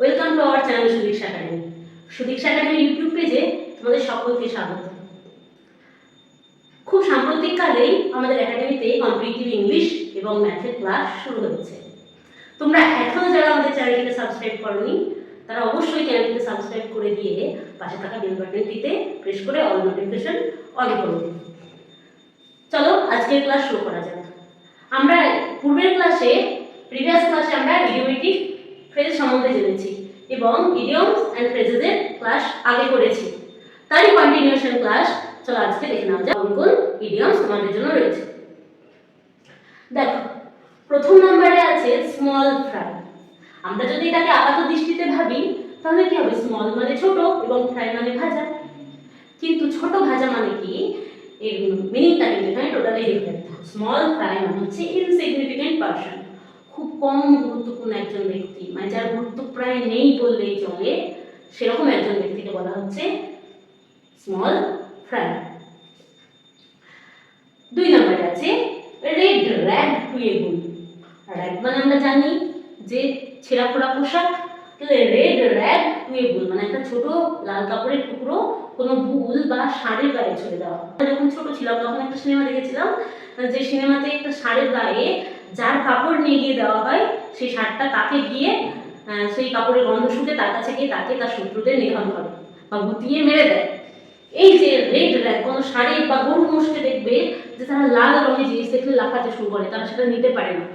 Welcome to our channel Sudiksha Academy. Sudiksha Academy YouTube পেজে তোমাদের সকলকে স্বাগত। খুব সাম্প্রতিককালেই আমাদের একাডেমিতে কম্পিটিটিভ ইংলিশ এবং ম্যাথের ক্লাস শুরু হচ্ছে। তোমরা এখনো যারা আমাদের চ্যানেলটিকে সাবস্ক্রাইব করোনি তারা অবশ্যই চ্যানেলটিকে সাবস্ক্রাইব করে দিয়ে পাশে থাকা বেল বাটনটিতে প্রেস করে অল নোটিফিকেশন অন করে দিন। চলো আজকের ক্লাস শুরু করা যাক। আমরা প্রিভিয়াস ক্লাসে আমরা ইডিওমেটিক ফ্রেজ সম্বন্ধে জেনেছি এবং ইডিয়মস অ্যান্ড ফ্রেজেসের ক্লাস আগে করেছি। তারই কন্টিনিউশন ক্লাস চলো আজকে দেখে নেওয়া যাক কোন কোন ইডিয়মস তোমাদের জন্য রয়েছে। দেখো, প্রথম নম্বরে আছে স্মল ফ্রাই। আমরা যদি এটাকে আপাত দৃষ্টিতে ভাবি তাহলে কি হবে? স্মল মানে ছোট এবং ফ্রাই মানে ভাজা। কিন্তু ছোট ভাজা মানে কি? এর মিনিংটা কিন্তু এখানে টোটালি ডিফারেন্ট। স্মল ফ্রাই মানে হচ্ছে ইনসিগনিফিকেন্ট পারসন, খুব কম গুরুত্বপূর্ণ একজন ব্যক্তি, মানে যার গুরুত্ব প্রায় নেই বললেই চলে, সেরকম একজন ব্যক্তিকে বলা হচ্ছে স্মল ফ্রাই। দুই নম্বরে আছে রেড র্যাগ টু এ বুল। র্যাগ মানে আমরা জানি যে ছেঁড়া ফোড়া পোশাক, তাহলে রেড র্যাগ টু এ বুল মানে একটা ছোট লাল কাপড়ের টুকরো কোনো বুল বা ষাঁড়ের গায়ে ছড়ে দেওয়া। যখন ছোট ছিলাম তখন একটা সিনেমা দেখেছিলাম, যে সিনেমাতে একটা ষাঁড়ের গায়ে যার কাপড় নিয়ে গিয়ে দেওয়া হয় সেই ষাঁড়টা তাকে গিয়ে সেই কাপড়ের গন্ধ শুকে তার কাছে গিয়ে তাকে তার শত্রুদের নিধন করে বা গুটিয়ে মেরে দেয়। এই যে রেড র্যাগ, কোনো ষাঁড়ের বা গরু মোষকে দেখবে যে তারা লাল রঙের জিনিস দেখলে লাফাতে শুরু করে, তারা সেটা নিতে পারে না।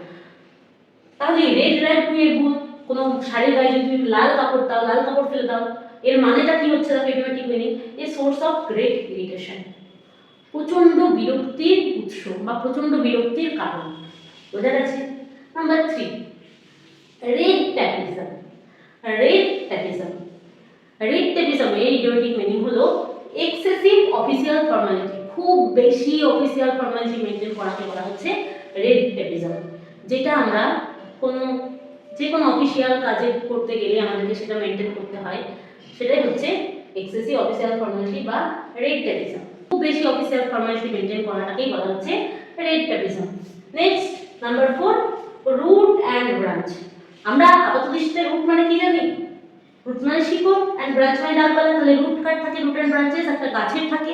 তাহলে রেড র্যাগ টু এ বুল, কোনো ষাঁড়ের গায়ে যদি লাল কাপড় দাও, লাল কাপড় ফেলে দাও, এর মানেটা কি হচ্ছে? দেখো idiomatic meaning, a source of great irritation, প্রচন্ড বিরক্তির উৎস বা প্রচন্ড বিরক্তির কারণ। বোঝা গেছে? Number 3, red tapism. Red tapism এর ইডিওমেটিক মিনিং হলো এক্সেসিভ অফিসিয়াল ফর্মালিটি, খুব বেশি অফিসিয়াল ফর্মালিটি মেনটেন করাকে বলা হচ্ছে রেড ট্যাপিজম। যেটা আমরা যে কোনো অফিসিয়াল কাজে করতে গেলে আমাদেরকে সেটা মেনটেন করতে হয়, সেটাই হচ্ছে এক্সেসিভ অফিসিয়াল ফর্মালিটি বা রেড ট্যাপিজম। খুব বেশি অফিসিয়াল ফর্মালিটি মেনটেন করাটাকেই বলা হচ্ছে red tapism. Next number 4, root and branch. আমরা আপাত দৃষ্টিতে রুট মানে কি জানি? রুট মানে শিকড়, অ্যান্ড ব্রাঞ্চ মানে ডালপালা। তাহলে রুট কার থাকে? রুট অ্যান্ড ব্রাঞ্চেস একটা গাছের থাকে।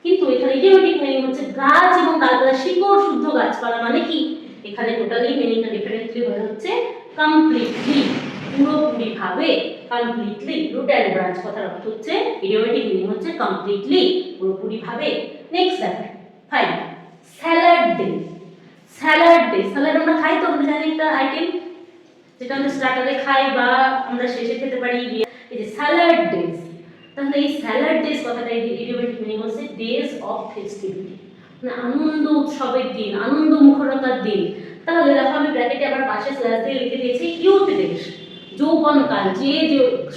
কিন্তু এখানে ইডিওমেটিক মিনিং হচ্ছে গাছ এবং ডালপালা, শিকড় শুদ্ধ গাছপালা মানে কি? এখানে টোটালি মিনিংটা ডিফারেন্টলি হয়ে হচ্ছে কমপ্লিটলি, পুরোপুরি ভাবে। কমপ্লিটলি, রুট অ্যান্ড ব্রাঞ্চ কথার অর্থ হচ্ছে, ইডিওমেটিক মিনিং হচ্ছে কমপ্লিটলি, পুরোপুরি ভাবে। নেক্সট দেখো 5, স্যালাড ডে। স্যালাড আমরা খাই তো, আমরা জানি একটা আইটেম যেটা আমরা স্টার্টারে খাই বা আমরা শেষে খেতে পারি। এই যে স্যালাড ডেজ, তাহলে এই স্যালাড ডেজ কথাটা ইডিওমেটিক মিনিং হচ্ছে ডেজ অফ ফেস্টিভিটি, মানে আনন্দ উৎসবের দিন, আনন্দ মুখরতার দিন। তাহলে দেখো আমি ব্র্যাকেটে আবার পাশে স্ল্যাশ দিয়ে লিখে দিয়েছি ইউথ ডেজ, যৌবনকাল, যে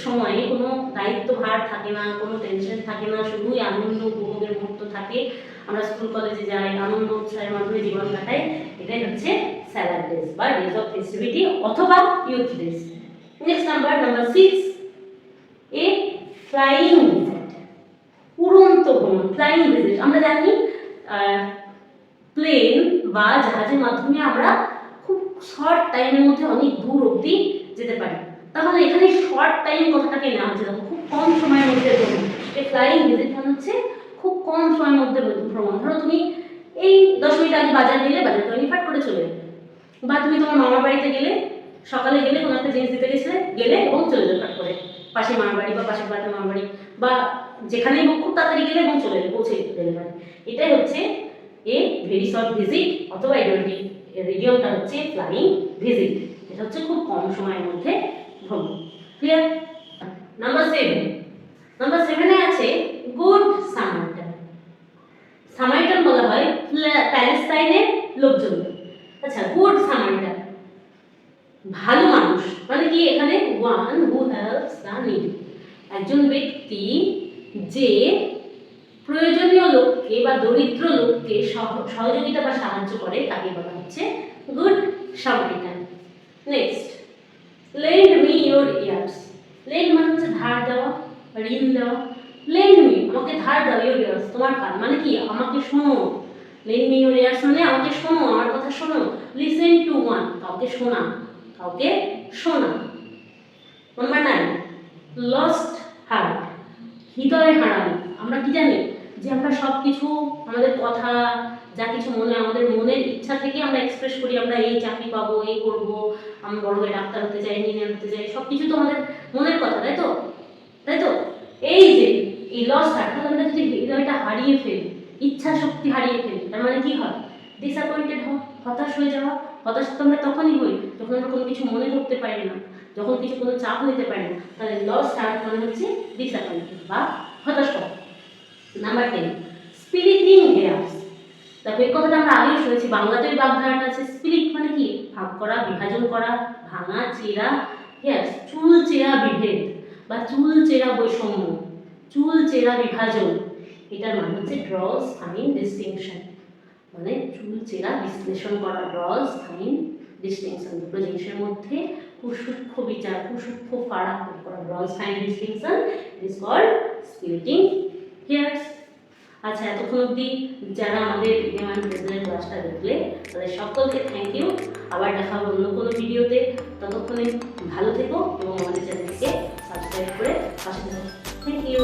সময়ে কোনো দায়িত্ব ভার থাকে না, কোনো টেনশন থাকে না, শুধুই আনন্দ উপভোগের মুহূর্ত থাকে, আমরা স্কুল কলেজে যাই, আনন্দ উৎসাহের মাধ্যমে জীবন কাটাই, এটাই হচ্ছে স্যালাড ডেজ বা ডেজ অফ ফেস্টিভিটি অথবা ইউথ ডেজ। নেক্সট নাম্বার 6, এ ফ্লাইং ভিজিট। উড়ন্ত ভ্রমণ, ফ্লাইং ভিজিট। আমরা জানি প্লেন বা জাহাজের মাধ্যমে আমরা খুব শর্ট টাইমের মধ্যে অনেক দূর অবধি যেতে পারি। তাহলে এখানে শর্ট টাইম কথাটাকে নেওয়া হচ্ছে, খুব কম সময়ের মধ্যে ভ্রমণ। এই ফ্লাইং ভিজিট মানে হচ্ছে খুব কম সময়ের মধ্যে ভ্রমণ। ধরো তুমি এই 10 মিনিট আগে বাজার গেলে, বাজার করে ফাট করে চলে যাবে, বা তুমি তোমার মামার বাড়িতে গেলে, সকালে গেলে কোনো একটা জিনিস দিতে গেলে এবং চলে যাবে ফাট করে, পাশে মামার বাড়ি বা পাশের বাড়িতে মামার বাড়ি বা যেখানেই হোক, খুব তাড়াতাড়ি গেলে এবং চলে পৌঁছে যেতে পারে। এটাই হচ্ছে এ ভেরি শর্ট ভিজিট অথবা ইডিয়মটা হচ্ছে ফ্লাইং ভিজিট। এটা হচ্ছে খুব কম সময়ের মধ্যে ভ্রমণ। ক্লিয়ার? নাম্বার 7 আছে গুড সামারিটান। সামারিটান বলা হয় প্যালেস্টাইনের লোকজন। আচ্ছা, গুড সামারিটান ভালো মানুষ মানে কি? এখানে one who helps the needy, একজন ব্যক্তি যে প্রয়োজনীয় লোককে বা দরিদ্র লোককে সহযোগিতা বা সাহায্য করে, তাকে বলা হচ্ছে good Samaritan. Next, lend me your ears. Lend মানে হচ্ছে ধার দেওয়া, ঋণ দেওয়া। লেন্ড মি, আমাকে ধার দাও, ইওর ইয়ার্স, তোমার কান মানে কি? আমাকে শোনো। লেন্ড মি ইওর ইয়ার্স মানে আমাকে শোনো, আমার কথা শোনো। লিসেন টু ওয়ান, কাউকে শোনা, কাউকে শোনা। নাম্বার লস্ট হার্ট, হৃদয় হারানো। আমরা কি জানি যে আমরা সব কিছু আমাদের কথা যা কিছু আমাদের মনের ইচ্ছা থেকে আমরা এক্সপ্রেস করি, আমরা এই চাকরি পাবো, এই করবো, আমি বড় হয়ে ডাক্তার হতে চাই, ইঞ্জিনিয়ার হতে চাই, সব কিছু তো আমাদের মনের কথা, তাই তো? তাই তো? এই যে এই লস্ট হার্ট, আমরা যদি হৃদয়টা হারিয়ে ফেলি, ইচ্ছা শক্তি হারিয়ে ফেলি, তার মানে কি হয়? ডিসঅ্যাপয়েন্টেড হওয়া, হতাশ হয়ে যাওয়া। হতাশ তো আমরা তখনই হই যখন আমরা কোনো কিছু মনে করতে পারি না, যখন কিছু কোনো চাপ নিতে পারি না। তাহলে লস্ট হার্ট মানে হচ্ছে ডিসঅ্যাপয়েন্টেড বা হতাশ হওয়া। Number 10, splitting hairs. দেখো এই কথাটা আমরা আগেই শুনেছি, বাংলাতে ওই বাগধারাটা আছে। স্পিরিট মানে কি? ভাগ করা, বিভাজন করা, ভাঙা, চেরা। হেয়ার্স চুল চেরা বিভেদ বা চুল চেরা বৈষম্য, চুল চেরা বিভাজন। এটার মানে হচ্ছে ড্রস ফাইন ডিস্টিংশন, মানে চুল চেরা বিশ্লেষণ করা, ড্রস ফাইন ডিস্টিংশন, দুটো জিনিসের মধ্যে খুব সূক্ষ্ম বিচার, খুব সূক্ষ্ম ফারাক করা, draws fine distinction is called splitting hairs. আচ্ছা, এতক্ষণ অবধি যারা আমাদের ইডিয়াম প্রেজেন্ট ক্লাসটা দেখলে তাদের সকলকে থ্যাংক ইউ। আবার দেখা হবে অন্য কোনো ভিডিওতে। ততক্ষণে ভালো থেকো এবং আমাদের চ্যানেলকে সাবস্ক্রাইব করে পাশে থাকো। Thank you.